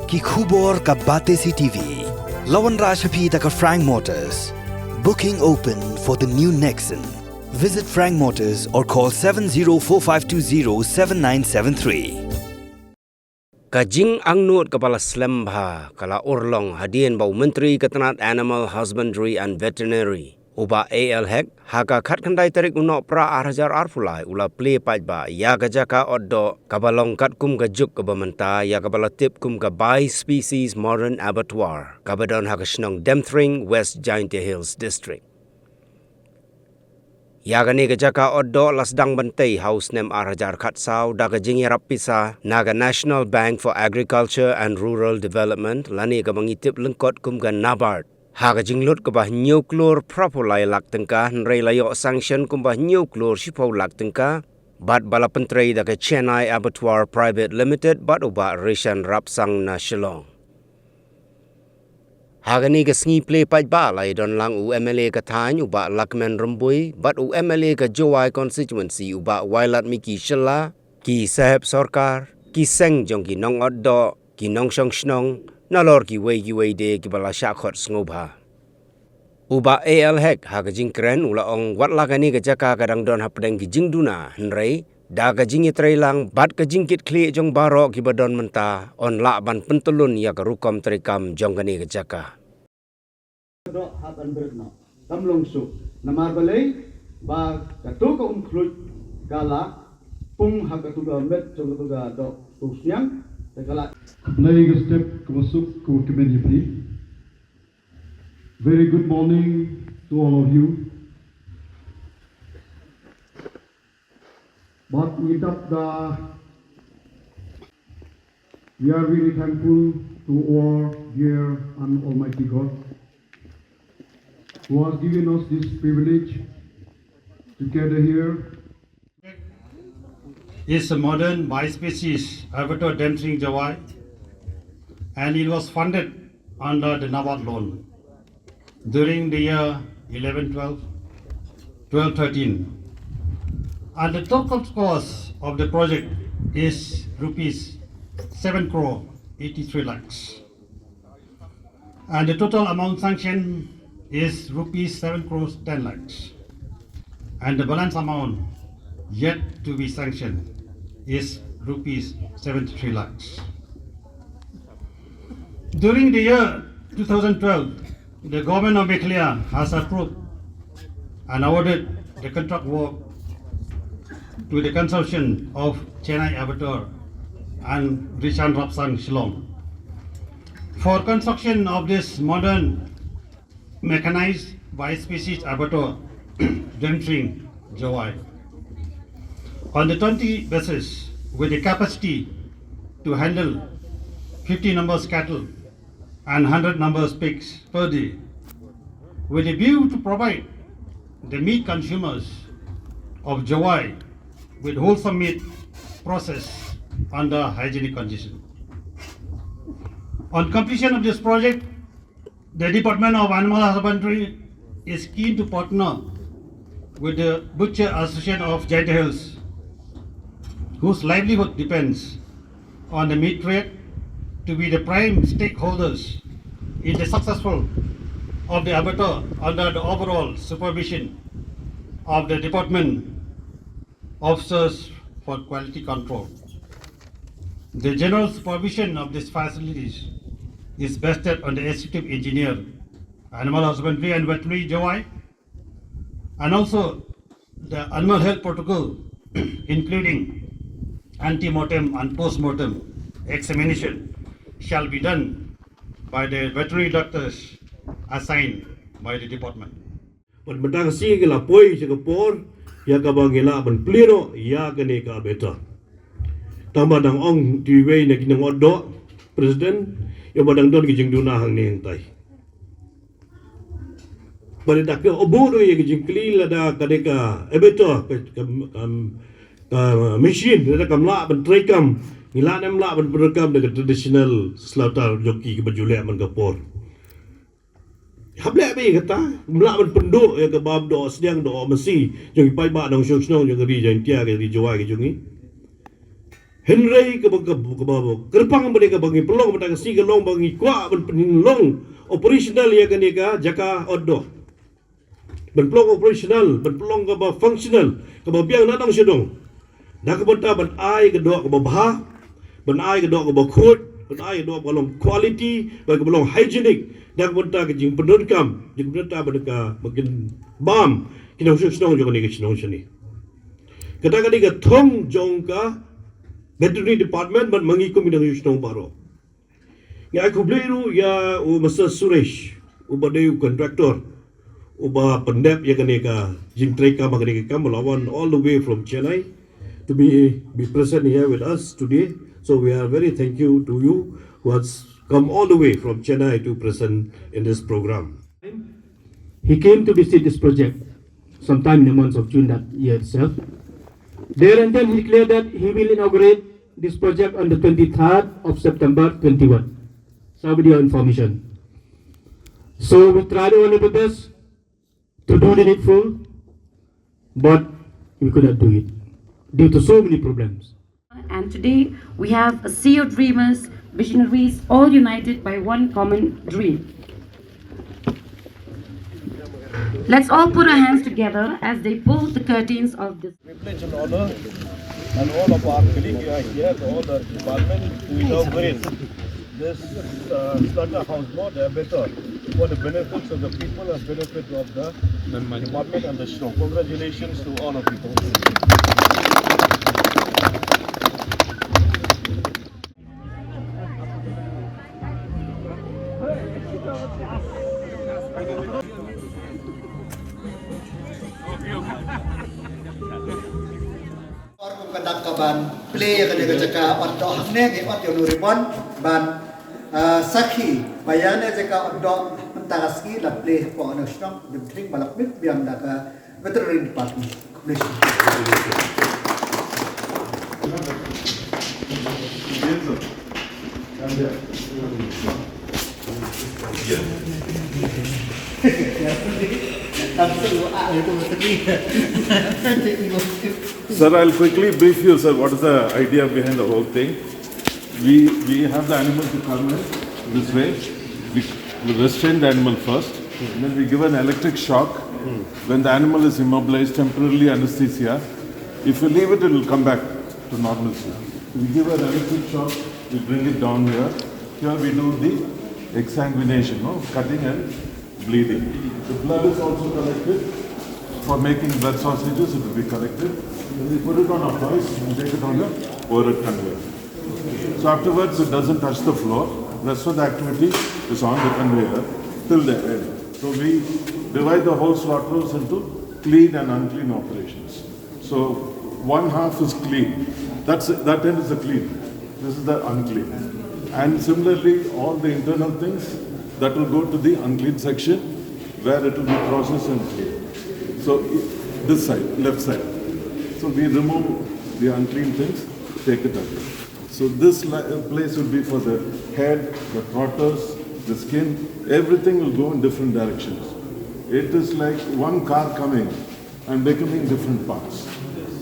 Ki khubor ka bate si TV. Lawan Rashapi taka Frank Motors. Booking open for the new Nexon. Visit Frank Motors or call 7045207973. Kajing ang nuot kapala slembha kala orlong hadian bau Menteri Ketenat Animal Husbandry and Veterinary. Uba AL Hek, Haka khat kandai tarik unok pra arhajar arfulai ula play pajba ya gajaka oddo kabalong kat kum gajuk kabamenta ya kabala tip kum ka by species modern abattoir kabadon haka shnong Demthring West Giant Hills District. Ya gani gajaka oddo lasdang bantay house nem arhajar khat saw daga jingi rapisa naga National Bank for Agriculture and Rural Development lani kabangitip lengkot kum ka NABARD. Haka jinglot kubah nuclear propulai lak tengka nrei layo sanction kubah nuclear sipau lak tengka bat bala pentrei daka Chennai Abattoir Private Limited bat uba Rishan Rapsang na Shillong. Haka ni ka Sngi play paj ba lai don lang UMLA ka Thany uba Lakmen Rambui bat UMLA ka Jowai constituency uba Wailat Miki Shilla ki Saheb Sorkar ki Seng jong ki Nong Oddo ki Nong Shong Shnong nalor ki wei de ki bala shakhot ngobha. Uba AL Hek haka jingkren ula ong wat lagani ka jaka kadang don hapdeng ki jingduna nrei da ka jingi trailang bat ka jingkit kli jong baro ki badon menta on la ban pentulun ya ka rukom trikam jong kani ka jaka. Do haban berno tamlong su namar balai ba katu ko umkhlut kala pung haka tuga met jong tuga do Sniang kala Naik step kemasuk ke community. Very good morning to all of you. But we are really thankful to our dear and Almighty God who has given us this privilege to gather here. Is a modern bi-species abattoir Demthring Jawai, and it was funded under the NABARD loan during the year 12-13. And the total cost of the project is rupees 7 crore 83 lakhs. And the total amount sanctioned is rupees 7 crores 10 lakhs. And the balance amount yet to be sanctioned is rupees 73 lakhs. During the year 2012, the government of Meghalaya has approved and awarded the contract work to the consortium of Chennai Abattoir and Rishan Rapsang Shillong for construction of this modern mechanized bi-species abattoir Demthring Jawai on the 20 basis with the capacity to handle 50 numbers cattle and 100 numbers pigs per day, with a view to provide the meat consumers of Jawai with wholesome meat processed under hygienic conditions. On completion of this project, the Department of Animal Husbandry is keen to partner with the Butcher Association of Giant Hills, whose livelihood depends on the meat trade, to be the prime stakeholders in the successful of the abattoir under the overall supervision of the Department Officers for Quality Control. The general supervision of these facilities is vested on the Executive Engineer, Animal Husbandry and Veterinary Jawai, and also the Animal Health Protocol, including anti-mortem and post-mortem examination, shall be done by the veterinary doctors assigned by the department. But matang si kila poi Singapore ya ka bangila ban pliro ya kani ka beta. Tama dang ong diwei na kinang oddo president ya badang don kijing duna hang ni tai. Pada dak ke obodo ya kijing klila da kadeka beta machine da kamla ban trekam ngila nem la ban berekam dengan traditional slaughter joki ke bajule man kapor. Hablek be kata mla ban penduk ya ke bab do Sniang do Masi jong pai ba dong Shoh jong ri jang tia ke ri Jawai ke jongi. Henry ke babo kerpang mereka bagi pelong pada si gelong bagi kuat penilong operational ya kan ya jaka oddo ben pelong operational ben pelong ke functional ke biang nadang sedong dak benta ben ai ke dok ke bah ben ai ke dok ke khut ben ai ke dok belong quality bagi belong hygienic dak benta ke jing penerkam jing benta bedeka makin bam kinong sedong jo ni ke sedong sini kata-kata ke thong jongka Veterinary Department but mangikom minang yusnong baro. Ya aku beliru ya Mr. Suresh ubadeu contractor uba pendep ya kaneka jingtreka makaneka melawan all the way from Chennai to be present here with us today. So we are very thank you to you who has come all the way from Chennai to present in this program. He came to visit this project sometime in the month of June that year itself. There and then he declared that he will inaugurate this project on the 23rd of September 21. So with your information. So we tried our best to do the needful, but we could not do it due to so many problems. And today we have a sea of dreamers, visionaries, all united by one common dream. Let's all put our hands together as they pull the curtains of this. Privilege and honor, and all of our colleagues are here, all the department to inaugurate this slaughterhouse more better for the benefits of the people and benefit of the department and the show. Congratulations to all of you. Kadak kaban play yang ada jaka ondo hakne ke ondo nuribon ban sakhi bayane jaka ondo mentaraski la play ko ono strong Demthring balak mit biang daka veterinary department. Sir, I'll quickly brief you, sir, what is the idea behind the whole thing. We have the animal to come in this way. We restrain the animal first, and then we give an electric shock. When the animal is immobilized, temporarily anesthesia. If you leave it, it will come back to normalcy. We give an electric shock, we bring it down here. Here we do the exsanguination, cutting and bleeding. The blood is also collected. For making blood sausages, it will be collected. Then we put it on a hoist and take it on the overhead conveyor. So afterwards, it doesn't touch the floor. Rest of the activity is on the conveyor till the end. So we divide the whole slaughterhouse into clean and unclean operations. So one half is clean. That end is the clean. This is the unclean. And similarly, all the internal things that will go to the unclean section where it will be processed and cleaned. So this side, left side. So we remove the unclean things, take it away. So this place will be for the head, the trotters, the skin, everything will go in different directions. It is like one car coming and becoming different parts.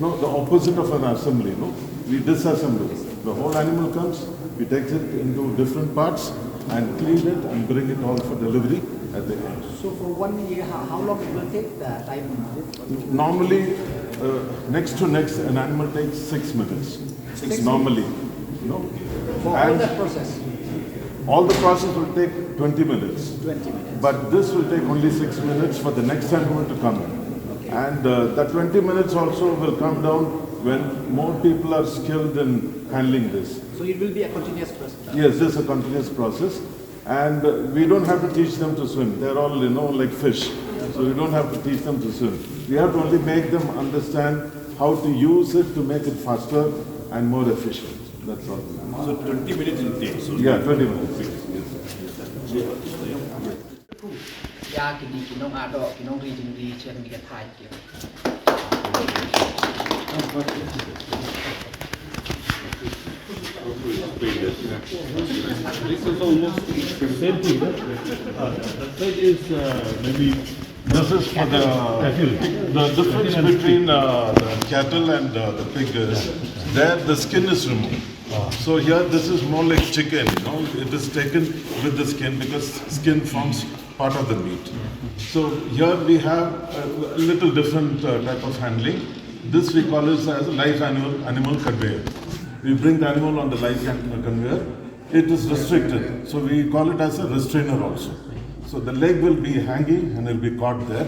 No, the opposite of an assembly, no? We disassemble. The whole animal comes, we take it into different parts and clean it and bring it all for delivery at the end. So for 1 year, how long it will take the time? Normally, next to next, an animal takes 6 minutes. Normally, For all that process? All the process will take 20 minutes. 20 minutes. But this will take only 6 minutes for the next animal to come in. Okay. And that 20 minutes also will come down when more people are skilled in handling this. So it will be a continuous process? Yes, this is a continuous process. And we don't have to teach them to swim. They're all, like fish. So we don't have to teach them to swim. We have to only make them understand how to use it to make it faster and more efficient. That's all. So 20 minutes it takes. Yeah, 20 minutes. Yes. Ya kini kinong ado kinong region chen mi ka thai kia. This is almost the same thing. That is maybe. This is for the difference between the cattle and the pig is There the skin is removed. So here this is more like chicken, you know. It is taken with the skin because skin forms part of the meat. So here we have a little different type of handling. This we call it as a live animal conveyor. We bring the animal on the live conveyor. It is restricted, so we call it as a restrainer also. So the leg will be hanging and it will be caught there.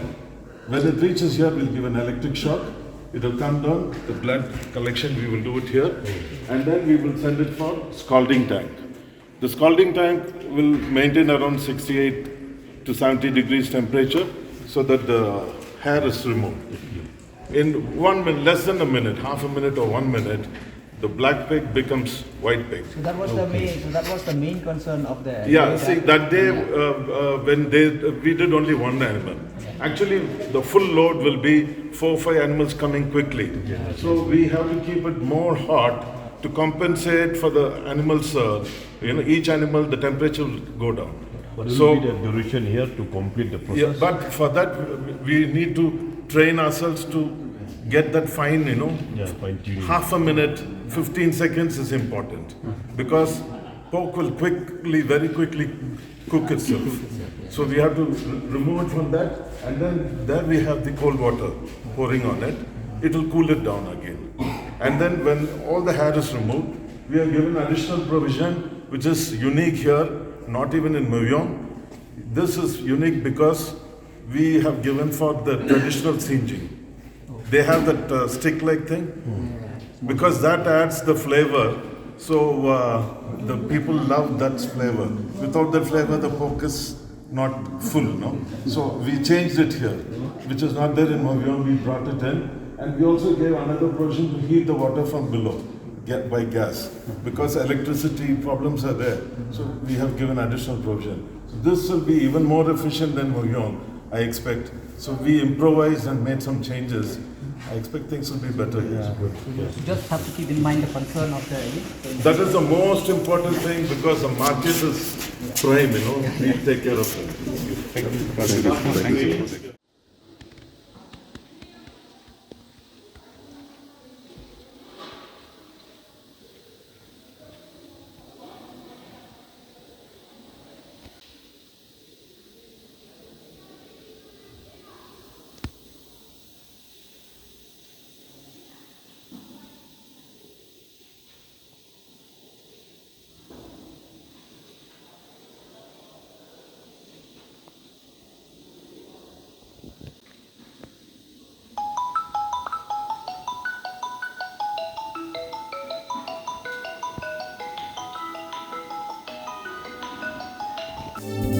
When it reaches here, we'll give an electric shock. It will come down, the blood collection, we will do it here. And then we will send it for scalding tank. The scalding tank will maintain around 68 to 70 degrees temperature so that the hair is removed. In 1 minute, less than a minute, half a minute or 1 minute, the black pig becomes white pig. So that was the main concern of the. Yeah, see that day when we did only one animal. Actually, the full load will be 4 or 5 animals coming quickly. So we have to keep it more hot to compensate for the animals. Each animal, the temperature will go down. What will be the duration here to complete the process? Yeah, but for that we need to train ourselves to get that fine, fine-tuning. half a minute, 15 seconds is important because pork will very quickly cook itself. So we have to remove it from that, and then there we have the cold water pouring on it. It will cool it down again. And then when all the hair is removed, we are given additional provision which is unique here, not even in Myeong. This is unique because we have given for the traditional singeing. They have that stick-like thing because that adds the flavor. So the people love that flavor. Without that flavor, the pork is not full, no? So we changed it here, which is not there in Myeong. We brought it in, and we also gave another provision to heat the water from below by gas because electricity problems are there. So we have given additional provision. So this will be even more efficient than Myeong, I expect. So we improvised and made some changes. I expect things will be better here. You just have to keep in mind the concern of the. That is the most important thing because the market is prime, we take care of it. Thank you.